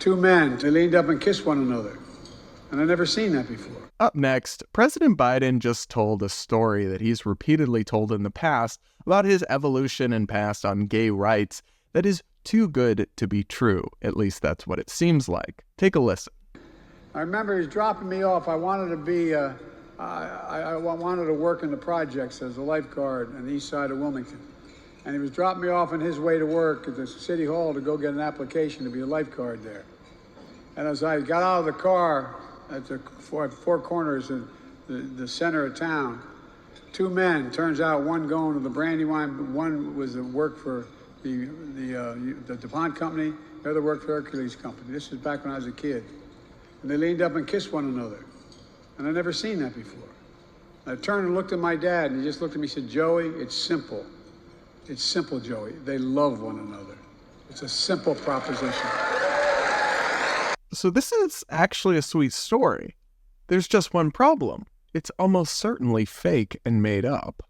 Two men, they leaned up and kissed one another. And I'd never seen that before. Up next, President Biden just told a story that he's repeatedly told in the past about his evolution and past on gay rights that is too good to be true. At least that's what it seems like. Take a listen. I remember he was dropping me off. I wanted to work in the projects as a lifeguard on the east side of Wilmington. And he was dropping me off on his way to work at the city hall to go get an application to be a lifeguard there. And as I got out of the car at the four corners of the center of town, two men, turns out one going to the Brandywine, one was at work for the DuPont company, the other worked for Hercules company. This was back when I was a kid. And they leaned up and kissed one another. And I'd never seen that before. I turned and looked at my dad, and he just looked at me and said, "Joey, it's simple. It's simple, Joey. They love one another. It's a simple proposition." So this is actually a sweet story. There's just one problem. It's almost certainly fake and made up.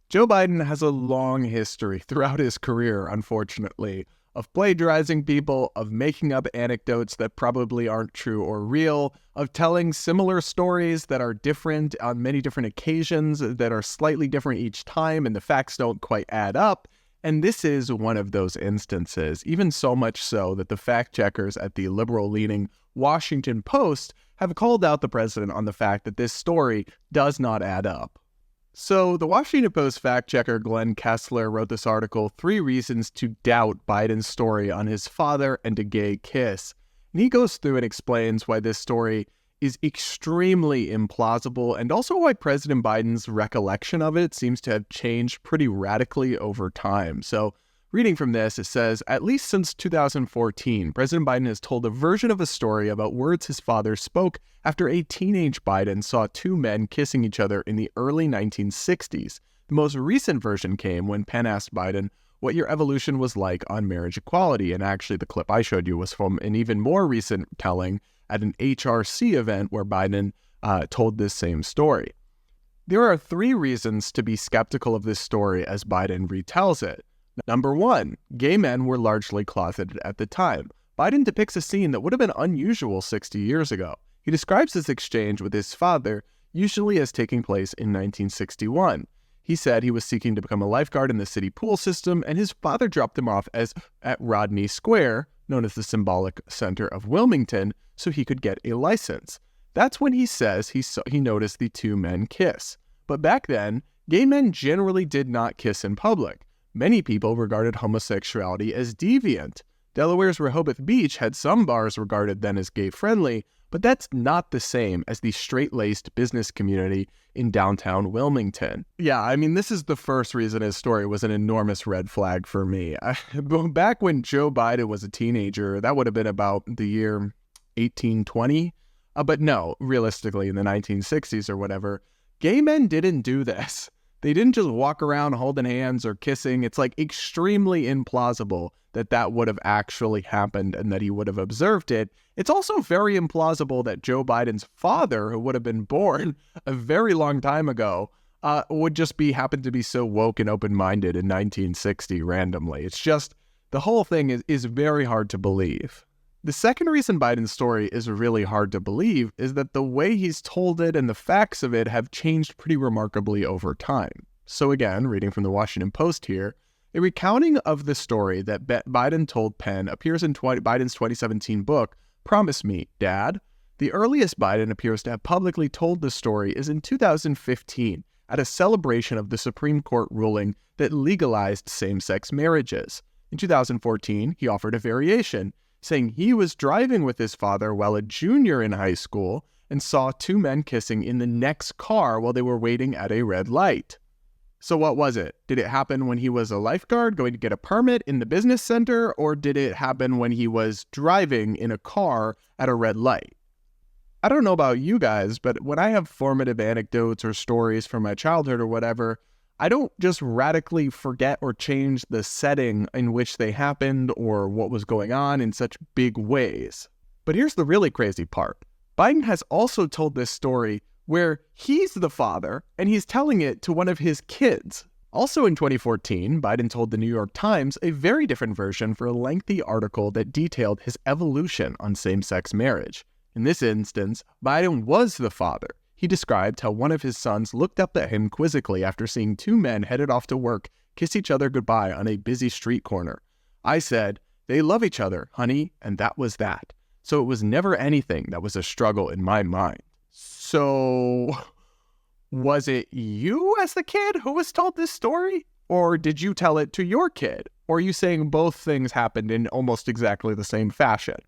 Joe Biden has a long history throughout his career, unfortunately, of plagiarizing people, of making up anecdotes that probably aren't true or real, of telling similar stories that are different on many different occasions, that are slightly different each time, and the facts don't quite add up. And this is one of those instances, even so much so that the fact checkers at the liberal-leaning Washington Post have called out the president on the fact that this story does not add up. So the Washington Post fact checker Glenn Kessler wrote this article, 3 Reasons to Doubt Biden's Story on His Father and a Gay Kiss. And he goes through and explains why this story is extremely implausible, and also why President Biden's recollection of it seems to have changed pretty radically over time. So reading from this, it says, at least since 2014, President Biden has told a version of a story about words his father spoke after a teenage Biden saw 2 men kissing each other in the early 1960s. The most recent version came when Penn asked Biden what your evolution was like on marriage equality. And actually, the clip I showed you was from an even more recent telling at an HRC event where Biden told this same story. There are 3 reasons to be skeptical of this story as Biden retells it. Number 1, gay men were largely closeted at the time. Biden depicts a scene that would have been unusual 60 years ago. He describes this exchange with his father, usually as taking place in 1961. He said he was seeking to become a lifeguard in the city pool system, and his father dropped him off at Rodney Square, known as the symbolic center of Wilmington, so he could get a license. That's when he says he noticed the 2 men kiss. But back then, gay men generally did not kiss in public. Many people regarded homosexuality as deviant. Delaware's Rehoboth Beach had some bars regarded then as gay-friendly, but that's not the same as the straight-laced business community in downtown Wilmington. Yeah, I mean, this is the first reason his story was an enormous red flag for me. Back when Joe Biden was a teenager, that would have been about the year 1820. But no, realistically, in the 1960s or whatever, gay men didn't do this. They didn't just walk around holding hands or kissing. It's like extremely implausible that that would have actually happened and that he would have observed it. It's also very implausible that Joe Biden's father, who would have been born a very long time ago, would just happen to be so woke and open-minded in 1960 randomly. It's just, the whole thing is very hard to believe. The second reason Biden's story is really hard to believe is that the way he's told it and the facts of it have changed pretty remarkably over time. So again, reading from the Washington Post here, a recounting of the story that Biden told Penn appears in Biden's 2017 book, Promise Me, Dad. The earliest Biden appears to have publicly told the story is in 2015 at a celebration of the Supreme Court ruling that legalized same-sex marriages. In 2014, he offered a variation, saying he was driving with his father while a junior in high school and saw 2 men kissing in the next car while they were waiting at a red light. So what was it? Did it happen when he was a lifeguard going to get a permit in the business center, or did it happen when he was driving in a car at a red light? I don't know about you guys, but when I have formative anecdotes or stories from my childhood or whatever, I don't just radically forget or change the setting in which they happened or what was going on in such big ways. But here's the really crazy part. Biden has also told this story where he's the father and he's telling it to one of his kids. Also in 2014, Biden told the New York Times a very different version for a lengthy article that detailed his evolution on same-sex marriage. In this instance, Biden was the father. He described how one of his sons looked up at him quizzically after seeing two men headed off to work kiss each other goodbye on a busy street corner. I said, "They love each other, honey," and that was that. So it was never anything that was a struggle in my mind. So, was it you as the kid who was told this story? Or did you tell it to your kid? Or are you saying both things happened in almost exactly the same fashion?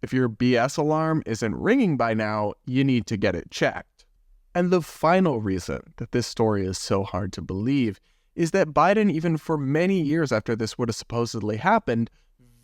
If your BS alarm isn't ringing by now, you need to get it checked. And the final reason that this story is so hard to believe is that Biden, even for many years after this would have supposedly happened,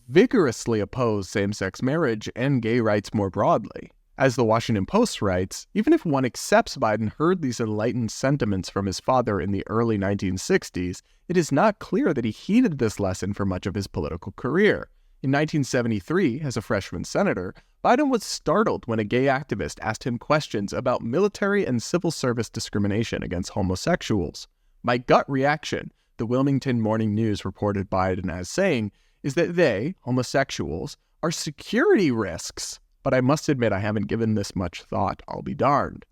vigorously opposed same-sex marriage and gay rights more broadly. As the Washington Post writes, even if one accepts Biden heard these enlightened sentiments from his father in the early 1960s, it is not clear that he heeded this lesson for much of his political career. In 1973, as a freshman senator, Biden was startled when a gay activist asked him questions about military and civil service discrimination against homosexuals. My gut reaction, the Wilmington Morning News reported Biden as saying, is that they, homosexuals, are security risks. But I must admit I haven't given this much thought, I'll be darned.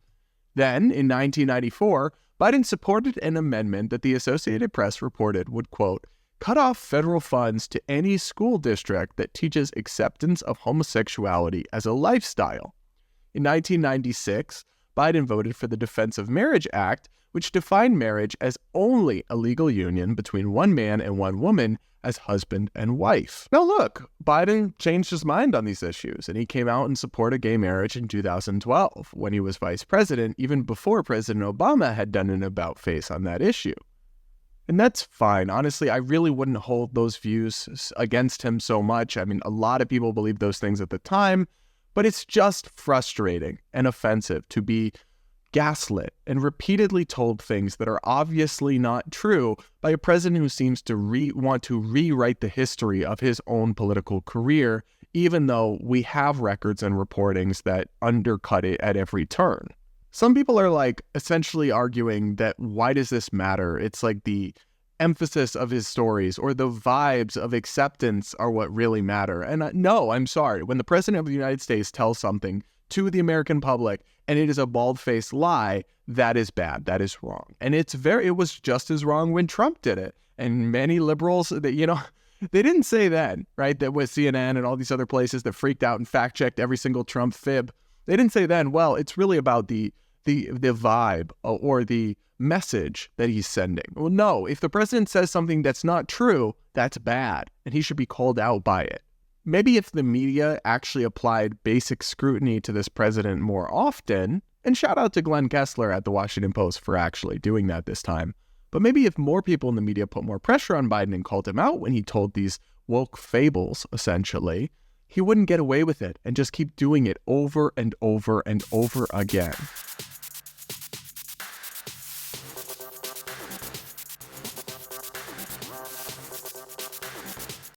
Then, in 1994, Biden supported an amendment that the Associated Press reported would, quote, cut off federal funds to any school district that teaches acceptance of homosexuality as a lifestyle. In 1996, Biden voted for the Defense of Marriage Act, which defined marriage as only a legal union between one man and one woman as husband and wife. Now look, Biden changed his mind on these issues, and he came out and supported gay marriage in 2012 when he was vice president, even before President Obama had done an about-face on that issue. And that's fine. Honestly, I really wouldn't hold those views against him so much. I mean, a lot of people believed those things at the time, but it's just frustrating and offensive to be gaslit and repeatedly told things that are obviously not true by a president who seems to want to rewrite the history of his own political career, even though we have records and reportings that undercut it at every turn. Some people are like essentially arguing that why does this matter? It's like the emphasis of his stories or the vibes of acceptance are what really matter. And no, I'm sorry. When the president of the United States tells something to the American public and it is a bald-faced lie, that is bad. That is wrong. And it was just as wrong when Trump did it. And many liberals that, they didn't say that, right? That with CNN and all these other places that freaked out and fact-checked every single Trump fib. They didn't say then, well, it's really about the vibe or the message that he's sending. Well, no, if the president says something that's not true, that's bad, and he should be called out by it. Maybe if the media actually applied basic scrutiny to this president more often, and shout out to Glenn Kessler at the Washington Post for actually doing that this time, but maybe if more people in the media put more pressure on Biden and called him out when he told these woke fables, essentially, he wouldn't get away with it and just keep doing it over and over and over again.